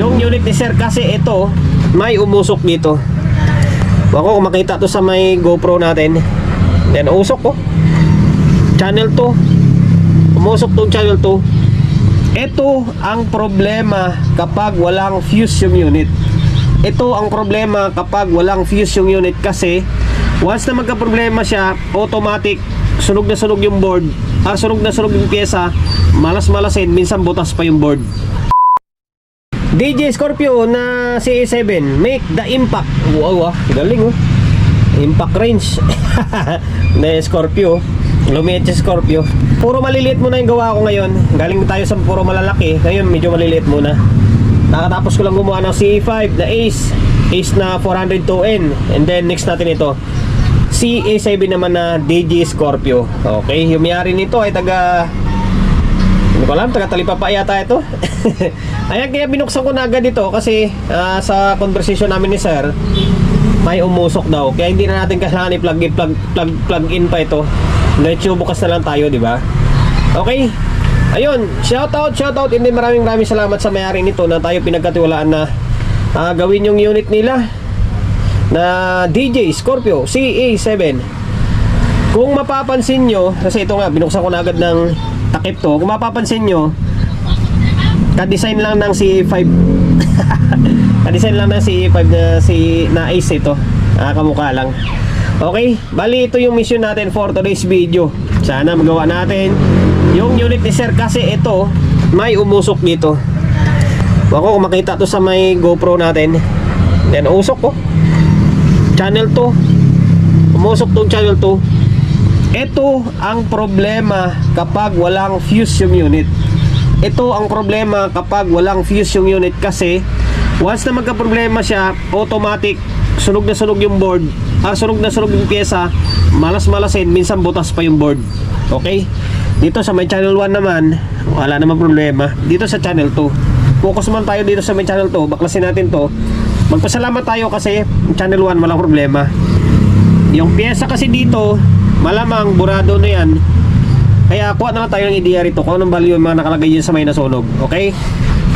yung unit ni sir kasi ito may umusok dito. Ako kung makita to sa may GoPro natin, then usok ko channel 2, umusok tong channel 2. Ito ang problema kapag walang fuse yung unit. Ito ang problema kapag walang fuse yung unit, kasi once na magka-problema siya, automatic sunog na sunog yung board, sunog na sunog yung pyesa, malas-malasin, minsan butas pa yung board. DJ Scorpio na CA7, make the impact. Wow, galing oh. Impact range na Scorpio, lumiit si Scorpio. Puro maliliit muna yung gawa ko ngayon. Galing tayo sa puro malalaki, ngayon medyo maliliit muna. Nakatapos ko lang gumawa ng CA5 na Ace na 402N. And then next natin ito CA7 naman na DJ Scorpio. Okay, yung mayari nito ay taga, hindi ko alam, taga Talipapa yata ito. Ayan, kaya binuksan ko na agad ito kasi sa conversation namin ni sir, may umusok daw. Kaya hindi na natin kailangan i-plug in pa ito. Medyo bukas na lang tayo, di ba? Okay. Ayun, shoutout. Hindi maraming salamat sa may-ari nito na tayo pinagkatiwalaan na gawin yung unit nila na DJ Scorpio CA7. Kung mapapansin nyo, kasi ito nga, binuksan ko na agad ng takip to. Kung mapapansin nyo, ka-design lang ng CA5. Ka-design lang ng CA5 na Ace ito. Kamukha lang. Okay, bali ito yung mission natin for today's video. Sana magawa natin yung unit ni sir kasi ito may umusok dito. Ako kung makita to sa may GoPro natin, then usok ko channel 2, umusok tong channel 2. Ito ang problema kapag walang fuse yung unit. Ito ang problema kapag walang fuse yung unit, kasi once na magka-problema siya, automatic sunog na sunog yung board, sunog na sunog yung pyesa, malas-malasin, minsan butas pa yung board. Okay, dito sa may channel 1 naman wala namang problema. Dito sa channel 2, focus man tayo dito sa may channel 2. Baklasin natin to. Magpasalamat tayo kasi channel 1 walang problema. Yung pyesa kasi dito malamang burado na yan, kaya kuha na lang tayo ng idea rito kung anong value yung mga nakalagay dyan sa may nasunog. Okay,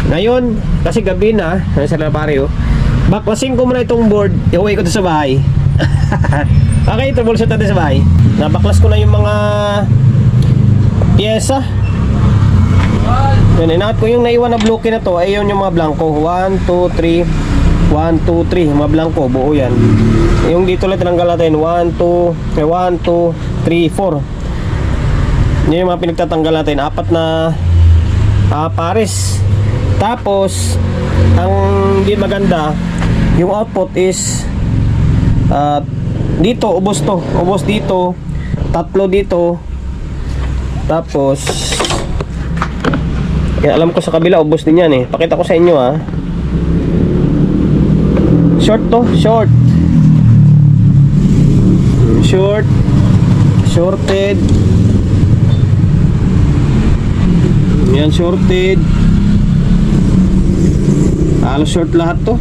ngayon kasi gabi na, sila pare oh, baklasin ko muna itong board, iuwi ko ito sa bahay. Okay, troubleshoot natin sa bahay. Nabaklas ko na yung mga pyesa. Yan, inangat ko yung naiwan na bloke na to. Ayun yung mga blanco, 1, 2, 3 1, 2, 3, mga blanco, buo yan. Yung dito lang tinanggal natin, 1, 2, 3, 4. Yan yung mga pinagtatanggal natin, 4 na pares. Tapos ang hindi maganda, yung output is dito, ubos to. Ubos dito, 3 dito. Tapos alam ko sa kabila ubos din yan eh. Pakita ko sa inyo short to, shorted. Yan, shorted. Halos short lahat to.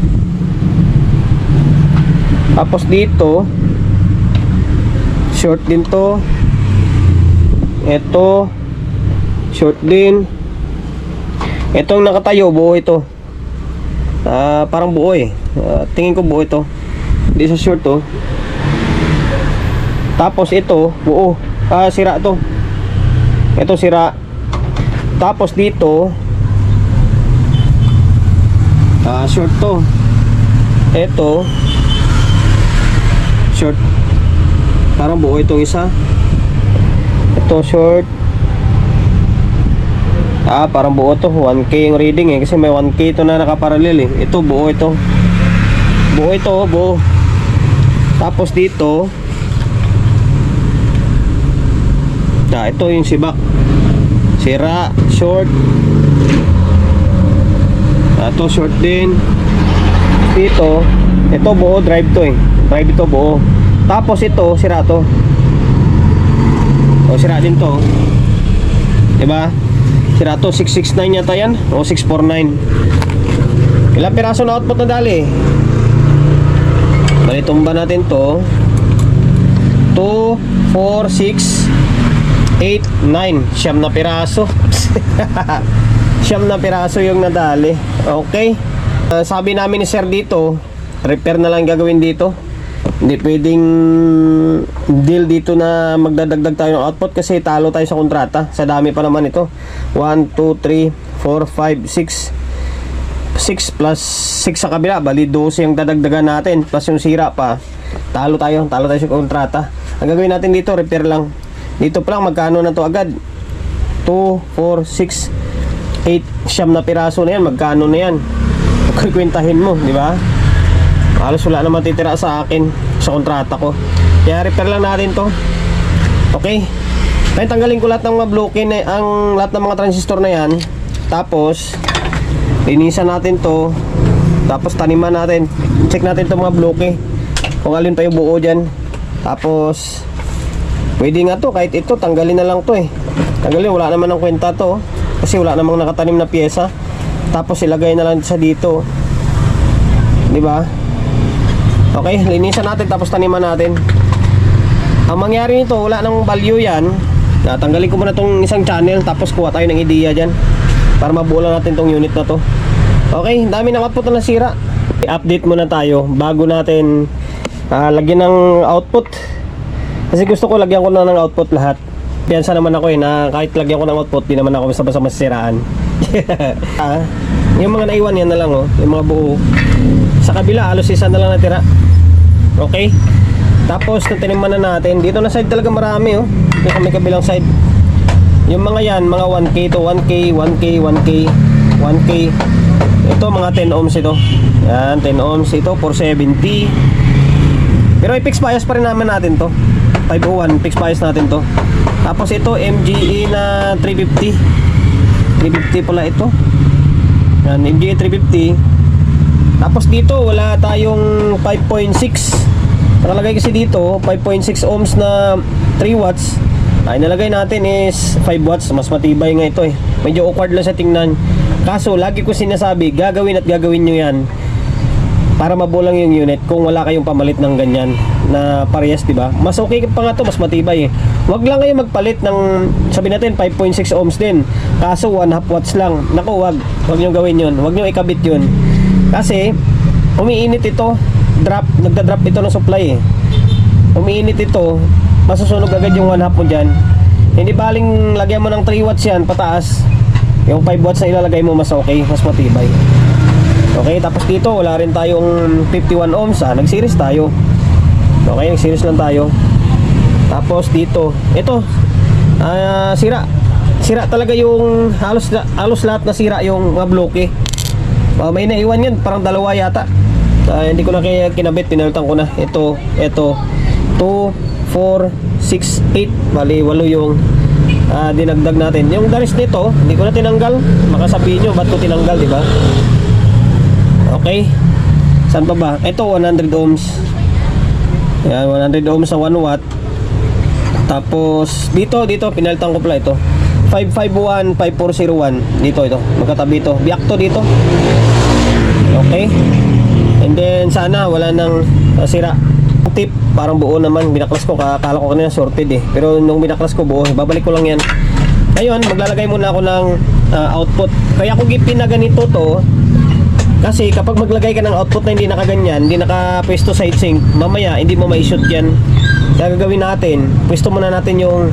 Tapos dito short din to. Ito short din. Itong nakatayo buo ito. Parang buo eh. Tingin ko buo ito. Hindi sa short to. Tapos ito buo. Sira to. Ito sira. Tapos dito short to. Ito short. Parang buo itong isa. Ito short. Parang buo to. 1K yung reading eh, kasi may 1K ito na nakaparallel eh. Ito buo ito. Buo ito, buo. Tapos dito ito yung sibak. Sira, short. Ito short din. Dito, ito buo, drive to eh. Drive ito buo. Tapos ito, sira to. O, sira din to. Diba? Sira to, 669 yata yan. O, 649. Ilang piraso na output na dali? Bali, tumba natin to. 2, 4, 6, 8, 9. Siyam na piraso. Siyam na piraso yung nadali. Okay. Sabi namin ni sir dito, repair na lang gagawin dito. Hindi pwedeng deal dito na magdadagdag tayo ng output kasi talo tayo sa kontrata. Sa dami pa naman ito. 1, 2, 3, 4, 5, 6 plus 6 sa kabila, bali 12 yung dadagdagan natin plus yung sira pa. Talo tayo sa kontrata. Ang gagawin natin dito, repair lang. Dito pa lang magkano na to agad? 2, 4, 6, 8, siyam na piraso na yan. Magkano na yan? Kukwentahin mo, di ba? Halos wala naman titira sa akin sa kontrata ko. Kaya repair lang natin to. Okay? Kaya tanggalin ko lahat ng mga bloke na, lahat ng mga transistor na yan. Tapos linisan natin to. Tapos taniman natin. Check natin to mga bloke kung alin pa yung buo dyan. Tapos pwede nga to, kahit ito tanggalin na lang to eh. Tanggalin, wala naman ng kwenta to kasi wala namang nakatanim na pyesa. Tapos ilagay na lang sa dito, di ba? Okay, linisan natin tapos taniman natin. Ang mangyari nito, wala nang value yan. Tanggalin ko muna tong isang channel tapos kuha tayo ng ideya dyan para mabuo lang natin tong unit na to. Okay, dami ng output na nasira. I-update muna tayo bago natin lagyan ng output. Kasi gusto ko lagyan ko na ng output lahat. Piyansa naman ako na kahit lagyan ko ng output, di naman ako basta masisiraan. Yung mga naiwan yan na lang yung mga buo. Sa kabila, halos isa na lang natira. Okay? Tapos, tiniman na natin. Dito na side talaga marami Dito sa may kabilang side. Yung mga yan, mga 1K to 1K, 1K, 1K, 1K. Ito, mga 10 ohms ito. Yan, 10 ohms ito, 470. Pero i-fix bias pa rin naman natin to. 501, fix bias natin to. Tapos ito, MGE na 350. 350 pala ito. Yan, MGE 350. Tapos dito, wala tayong 5.6. Nakalagay kasi dito, 5.6 ohms na 3 watts. Ay, nalagay natin is 5 watts. Mas matibay nga ito Medyo awkward lang sa tingnan. Kaso, lagi ko sinasabi, gagawin at gagawin nyo yan para mabulang yung unit kung wala kayong pamalit ng ganyan na parehas, diba? Mas okay pa nga to, mas matibay Wag lang kayo magpalit ng, sabi natin 5.6 ohms din, kaso 1/2 watts lang. Naku, wag nyo gawin yun, wag nyo ikabit yun kasi umiinit ito, nagda-drop ito ng supply umiinit ito, masusunog agad yung 1/2 mo dyan. Hindi baling lagyan mo ng 3 watts yan pataas, yung 5 watts na ilalagay mo mas okay, mas matibay. Okay, tapos dito wala rin tayong 51 ohms nag-series tayo. Okay, nag-series lang tayo. Tapos dito, ito sira talaga yung halos lahat na sira yung mga bloke. May naiwan yan, parang dalawa yata. Hindi ko na kaya kinabit, pinalitan ko na. Ito 2, 4, 6, 8, bali 8 yung dinagdag natin. Yung daris nito, hindi ko na tinanggal. Makasabihin nyo, ba't ko tinanggal, di ba? Okay, saan pa ba? Ito 100 ohms. Yan, 100 ohms sa 1 watt. Tapos dito pinalitan ko pala ito 551, 5401. Dito ito, magkatabi ito. Biyak to dito. Okay. And then sana wala nang sira. Tip, parang buo naman. Binaklas ko, akala ko kanina sorted pero nung binaklas ko buo, babalik ko lang yan. Ngayon, maglalagay muna ako ng output. Kaya ko pinaganito to kasi kapag maglagay ka ng output na hindi nakaganyan, hindi nakapwesto sa heatsink, mamaya hindi mo ma-shoot yan. Kaya gagawin natin, pwesto muna natin yung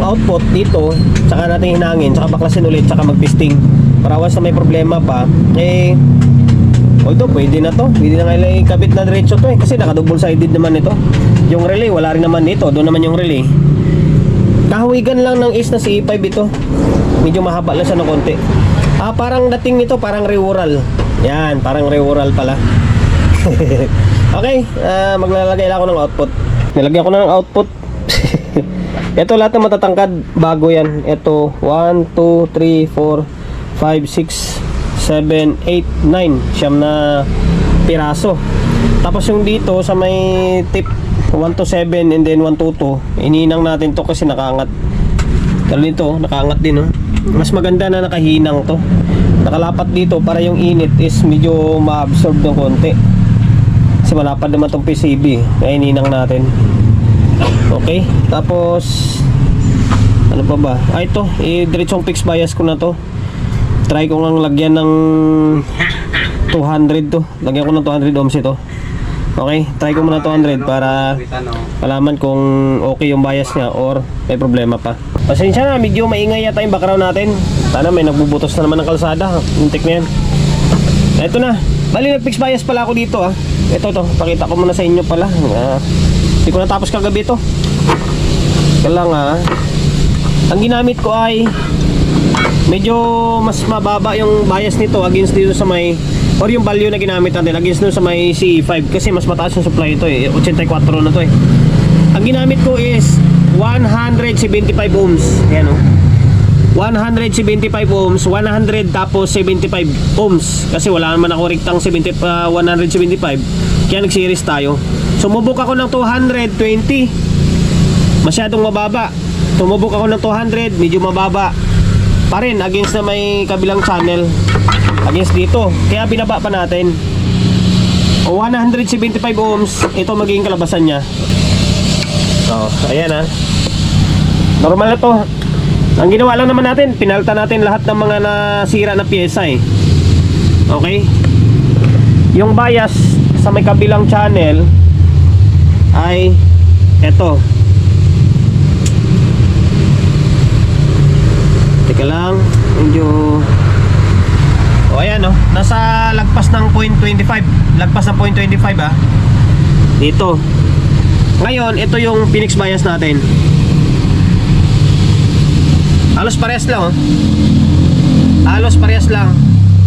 output dito, saka natin hinangin, saka baklasin ulit, saka mag-testing para once na may problema pa although pwede na to, pwede na nga ikabit na diretso to kasi naka double sided naman ito. Yung relay wala rin naman dito, doon naman yung relay. Kahuwigan lang ng is na si E5 ito, medyo mahaba lang siya ng konti. Parang dating nito, parang reural. Yan, parang reural pala. Okay, maglalagay lang ako ng output. Nilagyan ko na ng output. Ito lahat ng matatangkad, bago yan. Ito, 1, 2, 3, 4, 5, 6, 7, 8, 9. Siyam na piraso. Tapos yung dito sa may tip 1 to 7 and then 1 to 2, ininang natin to kasi nakaangat. Pero dito, nakaangat din Mas maganda na nakahinang to. Nakalapat dito para yung init is medyo ma-absorb ng konti. Kasi malapad naman tong PCB. Kaya ininang natin. Okay, tapos ano pa ba? Ito, diretsong fixed bias ko na to. Try ko ngang lagyan ng 200 to. Lagyan ko ng 200 ohms ito. Okay, try ko muna 200 para malaman kung okay yung bias niya or may problema pa. Pasensya na, medyo maingay yata yung background natin. Sana may nagbubutos na naman ng kalsada. Muntik na yan. Ito na. Bali, nag-fix bias pala ako dito ah. Ito to, pakita ko muna sa inyo pala. Hindi ko natapos kagabi to. Kaya lang ah. Ang ginamit ko ay medyo mas mababa yung bias nito against dito sa may, or yung value na ginamit natin against dito sa may CE5 kasi mas mataas yung supply ito eh, 84 na to eh. Ang ginamit ko is 175 ohms. Ayan o, 175 ohms, 100 tapos 75 ohms kasi wala naman ako riktang 175 kaya nag-series tayo. Sumubok ako ng 220, masyadong mababa. Sumubok ako ng 200, medyo mababa pa rin against na may kabilang channel against dito, kaya binaba pa natin. O 175 ohms, ito magiging kalabasan nya. Ayan ha, normal na to. Ang ginawa lang naman natin, pinalta natin lahat ng mga nasira na pyesa eh. Okay, yung bias sa may kabilang channel ay eto. Teka lang, medyo ayan o, nasa lagpas ng 0.25. Lagpas ng 0.25 ah. Dito. Ngayon, ito yung Phoenix bias natin. Halos parehas lang oh. Halos parehas lang,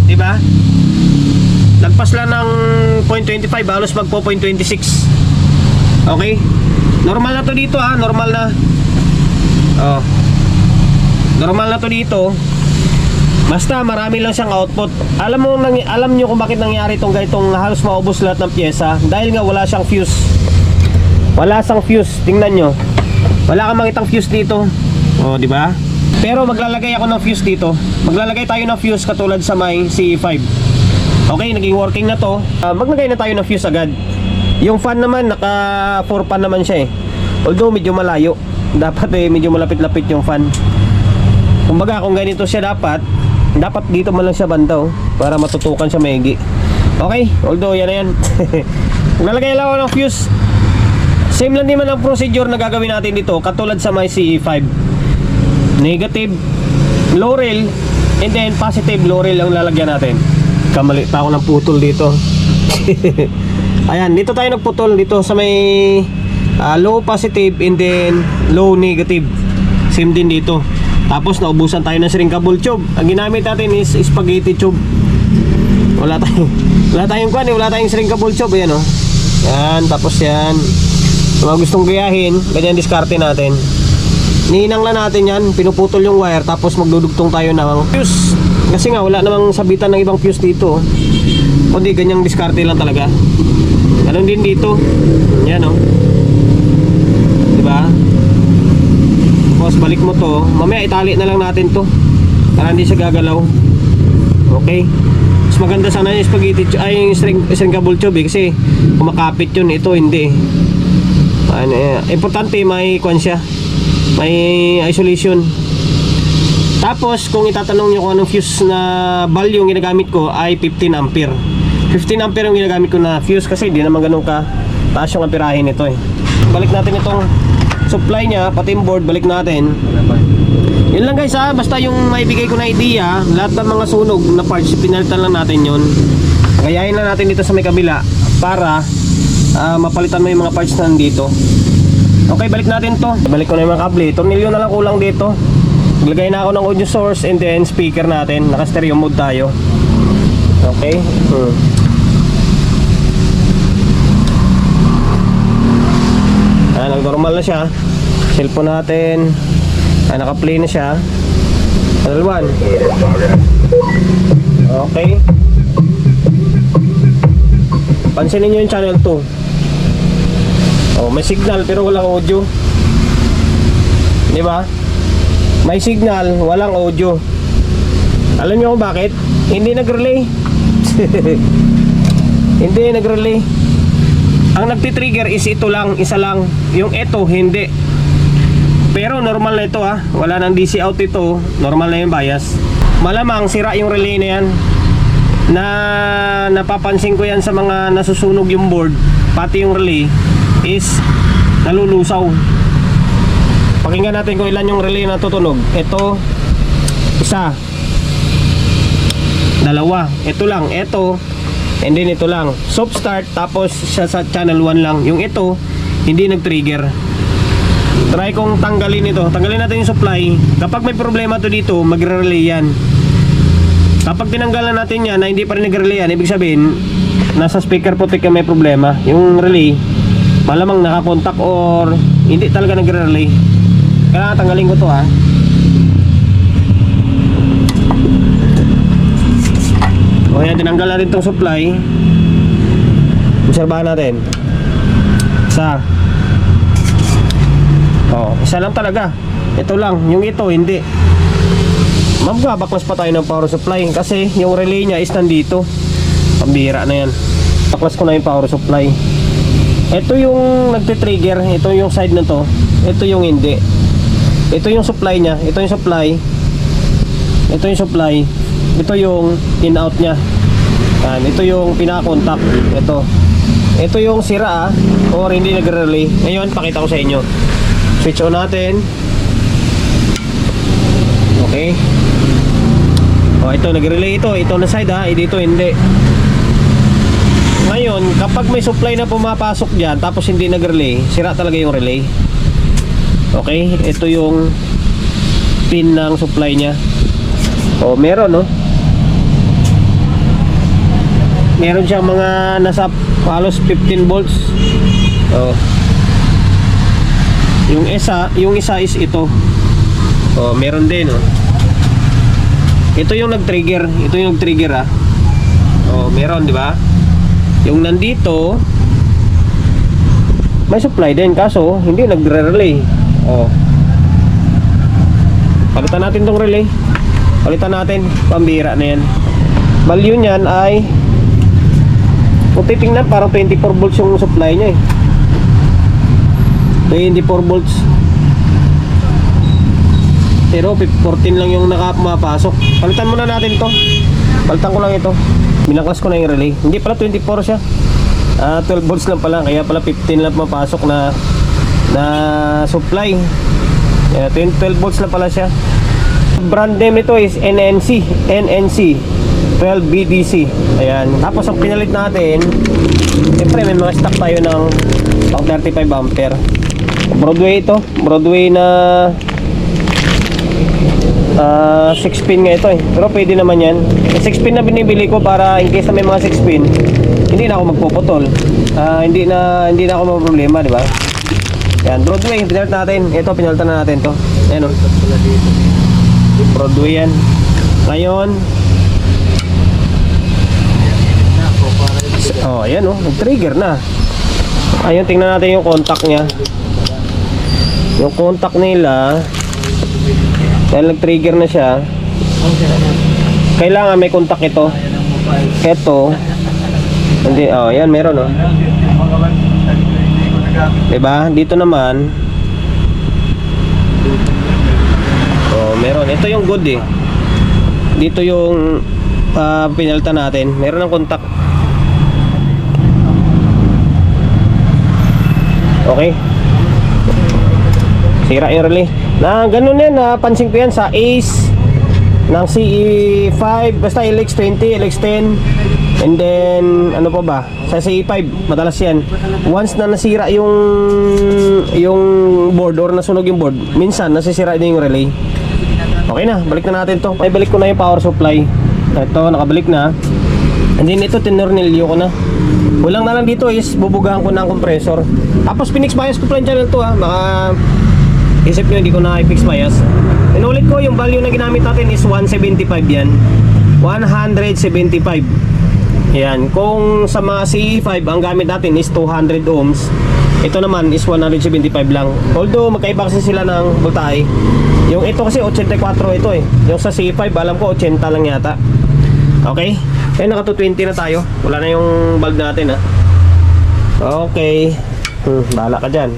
diba? Lagpas lang ng 0.25, halos magpo 0.26. Okay? Normal na to dito ah, normal na. Normal na to dito. Basta marami lang siyang output. Alam nyo kung bakit nangyari itong ganitong halos maubos lahat ng pyesa. Dahil nga wala siyang fuse. Wala siyang fuse. Tingnan nyo. Wala kang makitang fuse dito. O, di ba? Pero maglalagay ako ng fuse dito. Maglalagay tayo ng fuse katulad sa may CE5. Okay, naging working na to. Maglagay na tayo ng fuse agad. Yung fan naman, naka 4 fan naman siya eh. Although medyo malayo. Dapat eh, medyo malapit-lapit yung fan. Kumbaga kung ganito siya dapat dito man lang siya banda oh, para matutukan siya maigi. Okay, although yan na yan. Nalagay lang ako ng fuse. Same lang naman ang procedure na gagawin natin dito katulad sa my CE5. Negative low rail and then positive low rail ang lalagyan natin. Kamali pa ako ng putol dito. Ayan, dito tayo nagputol dito sa may low positive and then low negative. Same din dito. Tapos naubusan tayo ng shrinkable tube. Ang ginamit natin is spaghetti tube. Wala tayong shrinkable tube. Ayan o. Yan, tapos yan. Kung mga gustong gayahin, ganyan diskarte natin. Nihinang lang natin yan. Pinuputol yung wire. Tapos magdudugtong tayo ng fuse. Kasi nga wala namang sabitan ng ibang fuse dito. Kundi ganyang diskarte lang talaga. Ganon din dito. Yan o. Diba? Tapos balik mo to, mamaya itali na lang natin to para hindi siya gagalaw. Okay, mas maganda sana yung spaghetti ay yung shrinkable tube eh, kasi kumakapit yun, ito hindi. Importante may kwan siya, may isolation. Tapos kung itatanong nyo kung anong fuse na value yung ginagamit ko ay 15 ampere 15 ampere yung ginagamit ko na fuse kasi hindi naman ganun ka taas yung amperahin nito eh. Balik natin itong supply niya, pati yung board, balik natin. Yun lang guys ha, basta yung maibigay ko na idea, lahat ng mga sunog na parts, pinalitan lang natin yun. Gayahin lang natin dito sa may kabila para mapalitan mo yung mga parts na nandito. Okay, balik natin to. Balik ko na yung mga kable, tornilyo na lang kulang dito. Maglagay na ako ng audio source and then speaker natin, naka stereo mode tayo. Okay. Normal na siya. Cellphone natin naka-play na siya. Channel 1. Okay. Pansinin nyo yung channel 2. Oh, may signal pero walang audio. Di ba? May signal, walang audio. Alam nyo kung bakit? Hindi nag-relay. Hindi nag-relay. Ang nagtitrigger is ito lang, isa lang. Yung ito, hindi. Pero normal na ito ha. Wala nang DC out ito. Normal na yung bias. Malamang sira yung relay na yan. Na napapansin ko yan sa mga nasusunog yung board, pati yung relay, is nalulusaw. Pakinggan natin kung ilan yung relay na tutunog. Ito, isa, dalawa, ito lang, ito, and then ito lang. Soft start, tapos siya sa channel 1 lang. Yung ito, hindi nag-trigger. Try kong tanggalin ito. Tanggalin natin yung supply. Kapag may problema to dito, magre-relay yan. Kapag tinanggalan natin yan na hindi pa rin nag-relay yan, ibig sabihin nasa speaker protect may problema. Yung relay malamang nakakontak or hindi talaga nagre-relay. Kaya tanggalin ko to ha. O yan, tinanggal natin itong supply. Obserbahan natin. Isa. Isa lang talaga. Ito lang, yung ito hindi. Magbabaklas pa tayo ng power supply kasi yung relay niya is nandito. Pambira na yan. Baklas ko na yung power supply. Ito yung nagtitrigger. Ito yung side na to. Ito yung hindi. Ito yung supply niya. Ito yung supply. Ito yung supply. Ito yung in-out niya. Yan. Ito yung pinaka-contact. Ito yung sira or hindi nagre-relay. Ngayon pakita ko sa inyo. Switch on natin. Okay. Ito nag-relay ito. Ito na side dito hindi. Ngayon, kapag may supply na pumapasok diyan tapos hindi nag-relay, sira talaga yung relay. Okay? Ito yung pin ng supply niya. Meron meron siyang mga nasa halos 15 volts. Yung isa is ito. Meron din Ito yung nag-trigger. Meron, di ba? Yung nandito may supply din kaso hindi nagre-relay. Palitan natin tong relay. Pambira na yan. Value niyan ay kung titingnan parang 24 volts yung supply niya 24 volts. Pero 14 lang yung pumapasok. Palitan muna natin to. Palitan ko lang ito. Binaklas ko na yung relay. Hindi pala 24 siya. 12 volts lang pala. Kaya pala 15 lang pumapasok na supply. 12 volts lang pala siya. Brand name nito is NNC 12BDC. Ayan. Tapos ang pinalit natin, siyempre may mga stock tayo ng pang 35 ampere. Broadway ito. Broadway na 6 pin nga ito pero pwede naman yan. 6 pin na binibili ko para in case na may mga 6 pin hindi na ako magpuputol. Hindi na ako maproblema, di ba? Yan, Broadway, pinalitan natin. Ito, pinalitan na natin to. Ayan Broadway yan. Ngayon ayan nag-trigger na. Ayun, tingnan natin yung contact niya. Yung contact nila dahil nag-trigger na siya, kailangan may contact ito. Hindi, yan meron diba? Dito naman meron. Ito yung good dito yung pinalitan natin. Meron ng contact. Okay. Sira yung relay. Na ganun yan, napansin ko yan sa Ace ng CE5, basta LX20, LX10, and then ano pa ba? Sa CE5, madalas yan. Once na nasira yung board or nasunog yung board, minsan nasisira din yung relay. Okay na, balik na natin to. Ay, balik ko na yung power supply. Ito, nakabalik na. And then ito, tinornilyo ko na. Walang na lang dito is bubugahan ko ng compressor. Tapos pinix bias ko pala yung channel to Baka isip nyo hindi ko na i-fix bias. Inulit ko yung value na ginamit natin is 175 yan. 175. Yan. Kung sa mga CE5 ang gamit natin is 200 ohms. Ito naman is 175 lang. Although magkaiba kasi sila ng voltahe. Yung ito kasi 84 ito Yung sa CE5 alam ko 80 lang yata. Okay. Naka 220 na tayo. Wala na yung bulb natin Okay. Bahala ka dyan.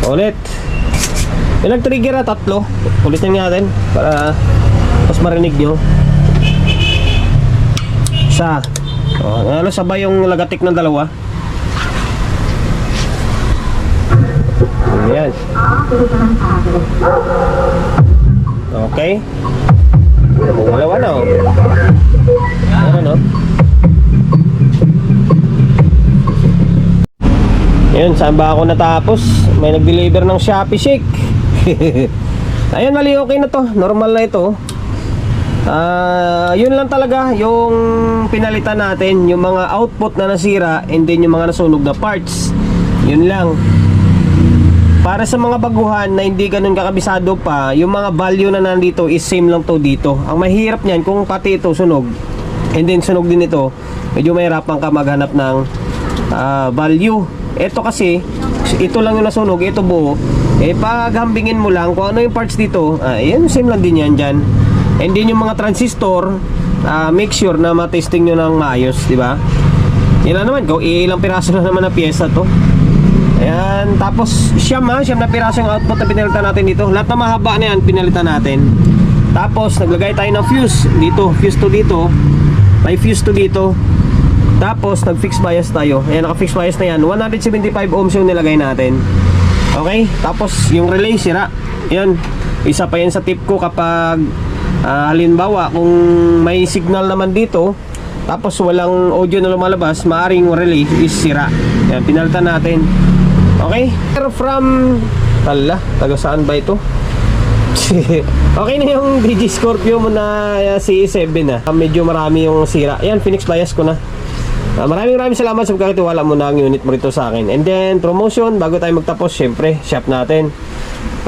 Ulit. Yung nag-trigger tatlo. Ulitin nga natin para mas marinig nyo. Isa. Ano, sabay yung lagatik ng dalawa. Ayan. Okay. Dalawa na, oh. Ano, no? Ayun, saan ba ako natapos? May nag-deliver ng Shopee Shake. Ayun, mali, okay na to. Normal na ito. Yun lang talaga yung pinalitan natin, yung mga output na nasira and then yung mga nasunog na parts. Yun lang. Para sa mga baguhan na hindi ganun kakabisado pa, yung mga value na nandito is same lang to dito. Ang mahirap niyan kung pati ito sunog and then sunog din ito, medyo mahirapan ka maghanap ng value. Ito kasi, ito lang yung nasunog, ito buo. Paghambingin mo lang kung ano yung parts dito, yan, same lang din yan dyan. And then yung mga transistor, make sure na matesting nyo ng maayos, di ba? Yan lang naman, ilang piraso na naman na pyesa to. Ayan, tapos siyam na piraso yung output na pinalitan natin dito. Lahat na mahaba na yan, pinalitan natin. Tapos, naglagay tayo ng fuse dito, fuse to dito. May fuse to dito. Tapos, nag-fix bias tayo. Ayan, naka-fix bias na yan. 175 ohms yung nilagay natin. Okay, tapos yung relay sira. Yan, isa pa yan sa tip ko kapag halimbawa kung may signal naman dito tapos walang audio na lumalabas, maaring relay is sira. Yan, pinalitan natin. Okay, from taga saan ba ito? Okay na yung DG Scorpio mo na CE7 na. Medyo marami yung sira. Yan, Phoenix bias ko na. Maraming salamat sa pagkakatiwala mo ng unit mo rito sa akin. And then, promotion, bago tayo magtapos, syempre, shop natin.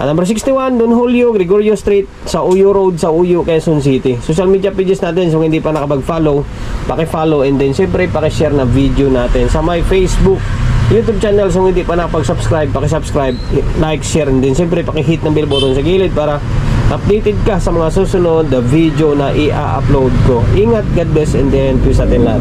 Number 61, Don Julio, Gregorio Street, sa Uyo Road, sa Uyo, Quezon City. Social media pages natin, so hindi pa nakapag-follow, paki-follow, and then, syempre, paki-share na video natin. Sa my Facebook, YouTube channel, so hindi pa nakapag-subscribe, paki-subscribe, like, share, and then, syempre, paki-hit ng bell button sa gilid para updated ka sa mga susunod na video na i-upload ko. Ingat, God bless, and then, peace atin lahat.